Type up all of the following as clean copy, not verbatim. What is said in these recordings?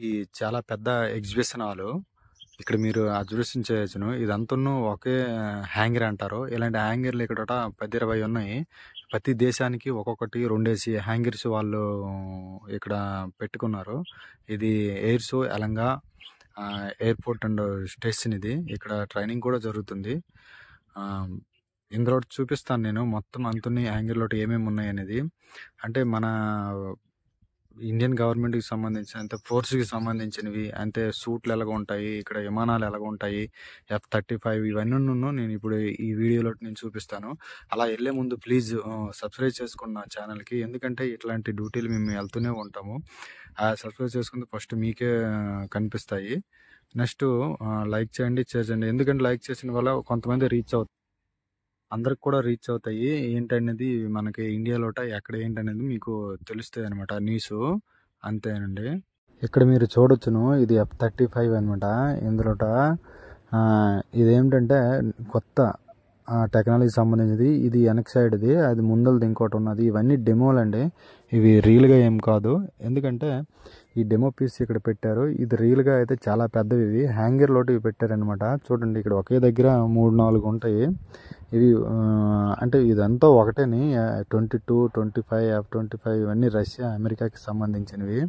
ఈ చాలా పెద్ద ఎగ్జిబిషన్ హాలు. ఇక్కడ మీరు అబ్జర్వేషన్ చేయొచ్చును. ఇదంతాను ఒకే హ్యాంగర్ అంటారు. ఇలాంటి హ్యాంగర్లు ఇక్కడ 10, 20 ఉన్నాయి. ప్రతి దేశానికి ఒక్కొక్కటి 2 హ్యాంగర్స్ వాళ్ళు ఇక్కడ పెట్టుకున్నారు. ఇది ఎయిర్స్ ఎలంగా ఎయిర్పోర్ట్ అండ్ స్టేషన్ ఇది. ఇక్కడ ట్రైనింగ్ కూడా జరుగుతుంది. ఇందులో చూపిస్తాను నేను మొత్తం అంతుని హ్యాంగర్లో ఏమేమి ఉన్నాయి అనేది. అంటే మన ఇండియన్ గవర్నమెంట్కి సంబంధించిన అంటే ఫోర్స్కి సంబంధించినవి, అంటే సూట్లు ఎలాగ ఉంటాయి, ఇక్కడ విమానాలు ఎలాగ ఉంటాయి, F-35 ఇవన్నీ నేను ఇప్పుడు ఈ వీడియోలో నేను చూపిస్తాను. అలా వెళ్ళే ముందు ప్లీజ్ సబ్స్క్రైబ్ చేసుకోండి నా ఛానల్కి. ఎందుకంటే ఇట్లాంటి డ్యూటీలు మేము వెళ్తూనే ఉంటాము. సబ్స్క్రైబ్ చేసుకుంటే ఫస్ట్ మీకే కనిపిస్తాయి. నెక్స్ట్ లైక్ చేయండి, షేర్ చేయండి. ఎందుకంటే లైక్ చేసిన వల్ల కొంతమంది రీచ్ అవుతారు, అందరికి కూడా రీచ్ అవుతాయి. ఏంటనేది మనకి ఇండియాలో ఎక్కడ ఏంటనేది మీకు తెలుస్తుంది అనమాట న్యూస్. అంతేనండి. ఇక్కడ మీరు చూడొచ్చును, ఇది F-35 అనమాట. ఇందులో ఇదేంటంటే కొత్త టెక్నాలజీ సంబంధించింది. ఇది వెనక్ సైడ్ది, అది ముందలది ఇంకోటి ఉన్నది. ఇవన్నీ డెమోలు అండి, ఇవి రియల్గా ఏం కాదు. ఎందుకంటే ఈ డెమో పీస్ ఇక్కడ పెట్టారు. ఇది రియల్గా అయితే చాలా పెద్దవి. ఇవి హ్యాంగర్ లోటు ఇవి పెట్టారనమాట. చూడండి, ఇక్కడ ఒకే దగ్గర 3-4 ఉంటాయి. ఇవి అంటే ఇదంతా ఒకటేని 22, 25, F-25 ఇవన్నీ రష్యా, అమెరికాకి సంబంధించినవి.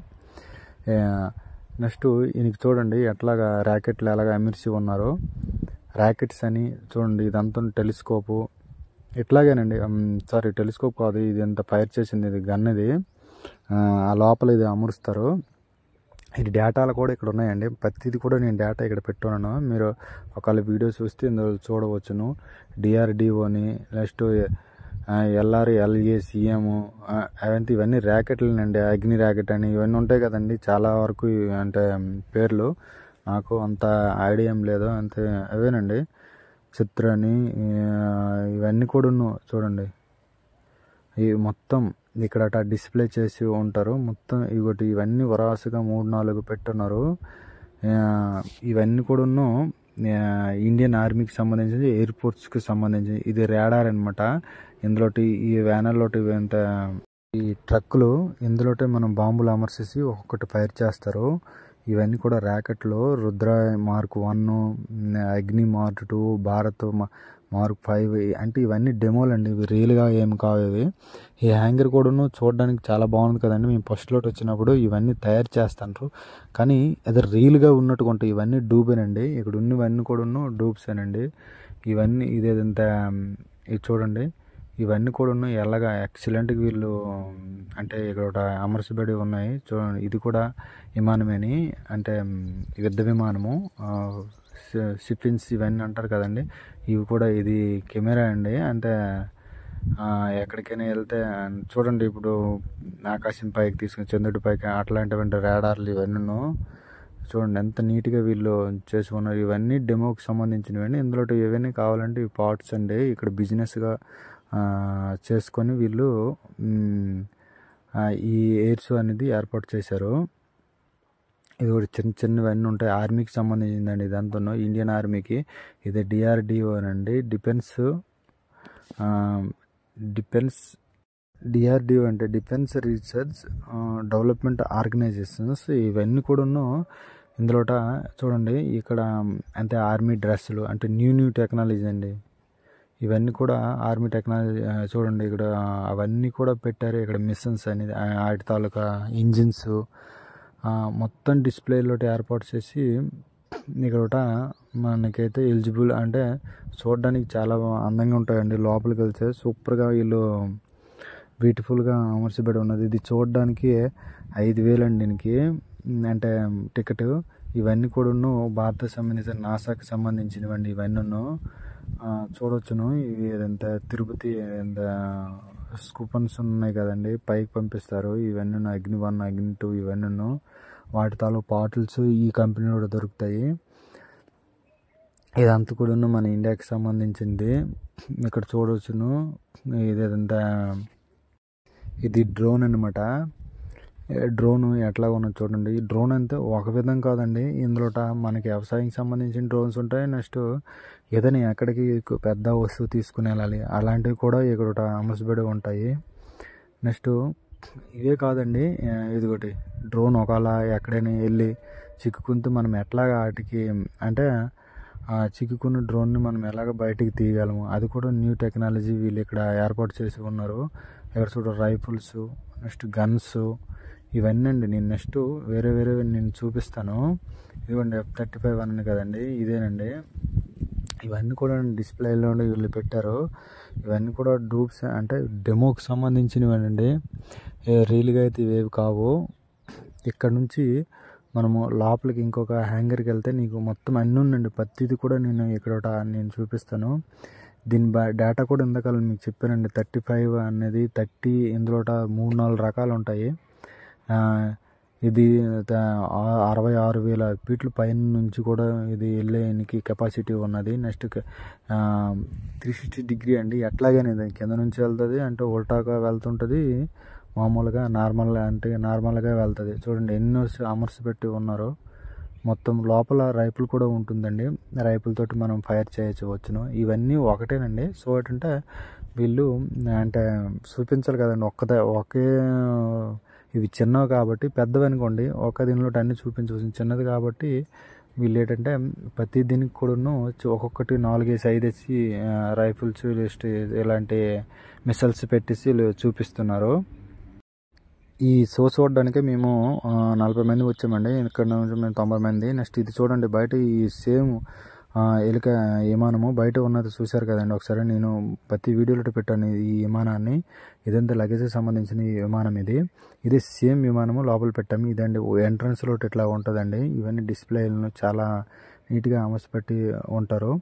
నెక్స్ట్ ఈయనకి చూడండి ఎట్లాగా ర్యాకెట్లు ఎలాగ అమర్చి ఉన్నారు. ర్యాకెట్స్ అని చూడండి, ఇదంతా టెలిస్కోపు. ఇట్లాగేనండి, సారీ టెలిస్కోప్ కాదు, ఇది ఎంత ఫైర్ చేసింది, ఇది గన్. ఇది ఆ లోపల ఇది అమరుస్తారు. ఇది డేటాలు కూడా ఇక్కడ ఉన్నాయండి. ప్రతిది కూడా నేను డేటా ఇక్కడ పెట్టున్నాను. మీరు ఒకవేళ వీడియో చూస్తే ఇందులో చూడవచ్చును. DRDOని, నెక్స్ట్ LRLACM అవంతా ఇవన్నీ ర్యాకెట్లేనండి. అగ్ని ర్యాకెట్ అని ఇవన్నీ ఉంటాయి కదండి. చాలా వరకు అంటే పేర్లు నాకు అంత ఐడియా ఏం లేదు, అంతే అవేనండి. చిత్రాన్ని ఇవన్నీ కూడా చూడండి. ఇవి మొత్తం ఇక్కడ డిస్ప్లే చేసి ఉంటారు. మొత్తం ఇవన్నీ వరాసుగా 3-4 పెట్టున్నారు. ఇవన్నీ కూడా ఇండియన్ ఆర్మీకి సంబంధించి, ఎయిర్ఫోర్స్కి సంబంధించి. ఇది రాడార్ అనమాట. ఇందులో ఈ వ్యానర్లో ఇంత ఈ ట్రక్కులు, ఇందులో మనం బాంబులు అమర్చేసి ఒక్కొక్కటి ఫైర్ చేస్తారు. ఇవన్నీ కూడా ర్యాకెట్లో రుద్ర మార్క్ 1, అగ్ని మార్క్ 2, భారత్ మార్క్ 5 అంటే ఇవన్నీ డెమోలు అండి. ఇవి రియల్గా ఏమి కావు ఇవి. ఈ హ్యాంగర్ కూడా చూడడానికి చాలా బాగుంది కదండి. మేము ఫస్ట్ లోట్ వచ్చినప్పుడు ఇవన్నీ తయారు చేస్తాండ్రు, కానీ అది రియల్గా ఉన్నట్టుగా ఉంటాయి. ఇవన్నీ డూబేనండి. ఇక్కడ ఉన్నవన్నీ కూడా డూబ్సేనండి. ఇవన్నీ ఇదేదంతా ఇది చూడండి, ఇవన్నీ కూడా ఎలాగా ఎక్సలెంట్గా వీళ్ళు అంటే ఇక్కడ అమర్చబడి ఉన్నాయి. చూడండి, ఇది కూడా విమానమేని, అంటే యుద్ధ విమానము, షిప్పింగ్స్ ఇవన్నీ అంటారు కదండి. ఇవి కూడా ఇది కెమెరా అండి. అంటే ఎక్కడికైనా వెళ్తే చూడండి, ఇప్పుడు ఆకాశం పైకి తీసుకుని చంద్రుడి పైకి అట్లాంటివంటి రాడార్లు ఇవన్నీ చూడండి ఎంత నీట్గా వీళ్ళు చేసుకున్నారు. ఇవన్నీ డెమోకి సంబంధించినవండి. ఇందులో ఇవన్నీ కావాలంటే ఈ పార్ట్స్ అండి. ఇక్కడ బిజినెస్గా చేసుకొని వీళ్ళు ఈ ఎయిర్స్ అనేది ఏర్పాటు చేశారు. ఇది కూడా చిన్నవన్నీ ఉంటాయి. ఆర్మీకి సంబంధించిందండి ఇదంతా, ఇండియన్ ఆర్మీకి. ఇది DRDO అండి, DRDO అంటే డిఫెన్స్ రీసెర్చ్ డెవలప్మెంట్ ఆర్గనైజేషన్స్. ఇవన్నీ కూడా ఇందులో చూడండి. ఇక్కడ అంటే ఆర్మీ డ్రెస్సులు, అంటే న్యూ టెక్నాలజీ అండి. ఇవన్నీ కూడా ఆర్మీ టెక్నాలజీ. చూడండి ఇక్కడ అవన్నీ కూడా పెట్టారు. ఇక్కడ మిషన్స్ అనేది, వాటి తాలూకా ఇంజిన్స్ మొత్తం డిస్ప్లేలో ఏర్పాటు చేసి ఇక్కడ మనకైతే ఎలిజిబుల్, అంటే చూడడానికి చాలా అందంగా ఉంటాయండి. లోపలికి వెళ్తే సూపర్గా వీళ్ళు బ్యూటిఫుల్గా అమర్చబడి ఉన్నది. ఇది చూడడానికి 5,000 అండి దీనికి, అంటే టికెట్. ఇవన్నీ కూడా భారత సంబంధించిన నాసాకి సంబంధించినవండి. ఇవన్నీ చూడవచ్చును. ఇవి ఎంత తిరుపతి ఎంత స్కూపన్స్ ఉన్నాయి కదండి, పైకి పంపిస్తారు. ఇవన్నీ అగ్ని 1, అగ్ని 2 ఇవన్నీ వాటి తాలూ పార్టిల్స్ ఈ కంపెనీలో కూడా దొరుకుతాయి. ఇదంతా కూడా మన ఇండియాకి సంబంధించింది. ఇక్కడ చూడవచ్చును. ఇదేదంతా ఇది డ్రోన్ అనమాట. డ్రోన్ ఎట్లా ఉన్నది చూడండి. ఈ డ్రోన్ అంతే ఒక విధం కాదండి. ఇందులో మనకి వ్యవసాయానికి సంబంధించిన డ్రోన్స్ ఉంటాయి. నెక్స్ట్ ఏదైనా ఎక్కడికి పెద్ద వస్తువు తీసుకుని వెళ్ళాలి అలాంటివి కూడా ఇక్కడ అమర్చబడి ఉంటాయి. నెక్స్ట్ ఇవే కాదండి, ఇదిగోటి డ్రోన్ ఒకవేళ ఎక్కడైనా వెళ్ళి చిక్కుకుంటూ మనం ఎట్లాగా వాటికి అంటే ఆ చిక్కుకున్న డ్రోన్ని మనం ఎలాగ బయటికి తీయగలము, అది కూడా న్యూ టెక్నాలజీ వీళ్ళు ఇక్కడ ఏర్పాటు చేసి ఉన్నారు. ఇక్కడ చూడ రైఫిల్స్, నెక్స్ట్ గన్స్, ఇవన్నీ అండి. నేను నెక్స్ట్ వేరే నేను చూపిస్తాను. ఇదిగోండి F-35 అని కదండి, ఇదేనండి. ఇవన్నీ కూడా డిస్ప్లేలో వీళ్ళు పెట్టారు. ఇవన్నీ కూడా డూప్స్ అంటే డెమోకి సంబంధించినవేనండి, రియల్గా అయితే ఇవేవి కావు. ఇక్కడ నుంచి మనము లోపలికి ఇంకొక హ్యాంగర్కి వెళ్తే నీకు మొత్తం అన్నీ ఉండండి. ప్రతిది కూడా నేను చూపిస్తాను. దీని డేటా కూడా ఇందాక మీకు చెప్పానండి. 35 అనేది 30, ఇందులో 3-4 రకాలు ఉంటాయి. ఇది 66,000 ఫీట్ల పైన నుంచి కూడా ఇది వెళ్ళేనికి కెపాసిటీ ఉన్నది. నెక్స్ట్ 360 డిగ్రీ అండి. ఎట్లాగైనా కింద నుంచి వెళ్తుంది అంటే ఉల్టాగా వెళ్తుంటుంది, మామూలుగా నార్మల్గా వెళ్తుంది. చూడండి ఎన్నో అమర్స్ పెట్టి ఉన్నారు. మొత్తం లోపల రైఫిల్ కూడా ఉంటుందండి. రైఫిల్ తోటి మనం ఫైర్ చేయవచ్చును. ఇవన్నీ ఒకటేనండి. సో ఏంటంటే వీళ్ళు అంటే చూపించాలి కదండి, ఒకే ఇవి చిన్నవి కాబట్టి, పెద్దవి అనుకోండి ఒక దీనిలో అన్నీ చూపించవచ్చు. చిన్నది కాబట్టి వీళ్ళు ఏంటంటే ప్రతి దీనికి కూడాను ఒక్కొక్కటి 4-5 రైఫిల్స్ ఇలాంటి మిసైల్స్ పెట్టేసి చూపిస్తున్నారు. ఈ షో చూడడానికి మేము 40 మంది వచ్చామండి. ఇక్కడ నుంచి మేము 90 మంది. నెక్స్ట్ ఇది చూడండి, బయట ఈ సేమ్ ఎలుక విమానము బయట ఉన్నది చూశారు కదండి. ఒకసారి నేను ప్రతి వీడియోలో పెట్టాను ఈ విమానాన్ని. ఇదంతా లగేజ్కి సంబంధించిన ఈ విమానం. ఇది సేమ్ విమానము లోపల పెట్టాము. ఇదండి ఎంట్రన్స్లో ఇట్లా ఉంటుందండి. ఇవన్నీ డిస్ప్లేలను చాలా నీట్గా అమర్చిపెట్టి ఉంటారు.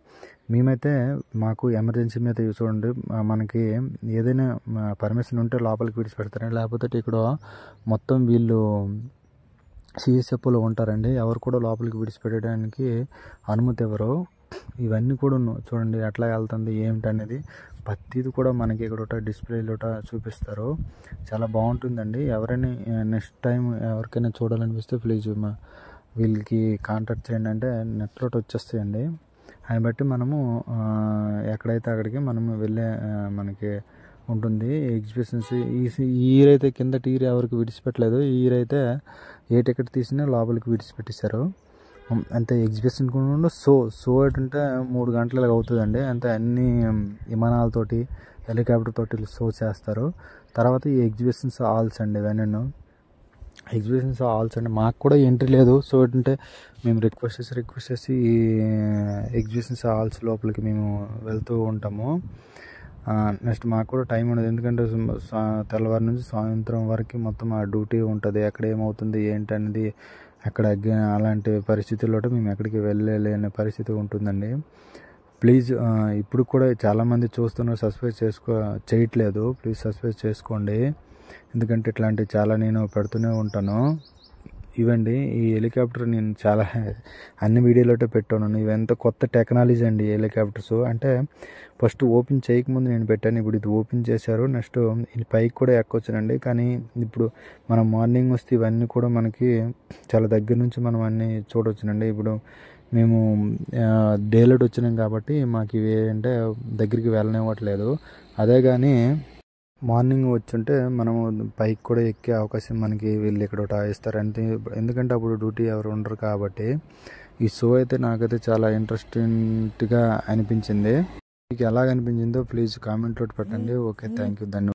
మేమైతే మాకు ఎమర్జెన్సీ మీద చూడండి, మనకి ఏదైనా పర్మిషన్ ఉంటే లోపలికి విడిచిపెడతారండి. లేకపోతే ఇక్కడ మొత్తం వీళ్ళు సిఎస్ఎఫ్లో ఉంటారండి. ఎవరు కూడా లోపలికి విడిచిపెట్టడానికి అనుమతి ఇవ్వరు. ఇవన్నీ కూడా చూడండి ఎట్లా వెళ్తుంది ఏమిటనేది ప్రతిది కూడా మనకి ఇక్కడ డిస్ప్లేలో చూపిస్తారు. చాలా బాగుంటుందండి. ఎవరైనా నెక్స్ట్ టైం ఎవరికైనా చూడాలనిపిస్తే ప్లీజ్ వీళ్ళకి కాంటాక్ట్ చేయండి. అంటే నెట్లో వచ్చేస్తాయండి. దాన్ని బట్టి మనము ఎక్కడైతే అక్కడికి మనము వెళ్ళే మనకి ఉంటుంది ఎగ్జిబిషన్స్. ఈ ఇయర్ అయితే కింద టీర్ ఎవరికి విడిచిపెట్టలేదు. ఈ ఇయర్ అయితే ఏ టికెట్ తీసినా లోపలికి విడిచిపెట్టేశారు. అంతే ఎగ్జిబిషన్ కూడా షో ఏంటంటే 3 గంటలు అవుతుందండి. అంతే అన్ని విమానాలతోటి హెలికాప్టర్ తోటి షో చేస్తారు. తర్వాత ఈ ఎగ్జిబిషన్స్ హాల్స్ అండి, ఇవన్నీ ఎగ్జిబిషన్స్ హాల్స్ అండి. మాకు కూడా ఎంట్రీ లేదు. సో ఏంటంటే మేము రిక్వెస్ట్ చేసి ఈ ఎగ్జిబిషన్స్ హాల్స్ లోపలికి మేము వెళ్తూ ఉంటాము. నెక్స్ట్ మాకు కూడా టైం ఉండదు, ఎందుకంటే తెల్లవారి నుంచి సాయంత్రం వరకు మొత్తం ఆ డ్యూటీ ఉంటుంది. ఎక్కడ ఏమవుతుంది ఏంటి అనేది అక్కడ అలాంటి పరిస్థితుల్లో మేము ఎక్కడికి వెళ్ళలేని పరిస్థితి ఉంటుందండి. ప్లీజ్ ఇప్పుడు కూడా చాలామంది చూస్తున్నారు, సబ్స్క్రైబ్ చేయట్లేదు. ప్లీజ్ సబ్స్క్రైబ్ చేసుకోండి, ఎందుకంటే ఇట్లాంటివి చాలా నేను పెడుతూనే ఉంటాను. ఇవండి ఈ హెలికాప్టర్ నేను చాలా అన్ని వీడియోలో పెట్టాను. ఇవంతా కొత్త టెక్నాలజీ అండి హెలికాప్టర్స్. అంటే ఫస్ట్ ఓపెన్ చేయకముందు నేను పెట్టాను, ఇప్పుడు ఇది ఓపెన్ చేశారు. నెక్స్ట్ ఇది పైకి కూడా ఎక్కొచ్చానండి. కానీ ఇప్పుడు మనం మార్నింగ్ వస్తే ఇవన్నీ కూడా మనకి చాలా దగ్గర నుంచి మనం అన్నీ చూడవచ్చునండి. ఇప్పుడు మేము డేలైట్ వచ్చినాం కాబట్టి మాకు ఇవి అంటే దగ్గరికి వెళ్ళనివ్వట్లేదు. అదే కానీ మార్నింగ్ వచ్చుంటే మనము పైకి కూడా ఎక్కే అవకాశం మనకి వీళ్ళు ఇక్కడ ఇస్తారు. ఎందుకంటే అప్పుడు డ్యూటీ ఎవరు ఉండరు కాబట్టి. ఈ షో అయితే నాకైతే చాలా ఇంట్రెస్టింగ్గా అనిపించింది. మీకు ఎలాగ అనిపించిందో ప్లీజ్ కామెంట్లో పెట్టండి. ఓకే, థ్యాంక్ యూ, ధన్యవాదాలు.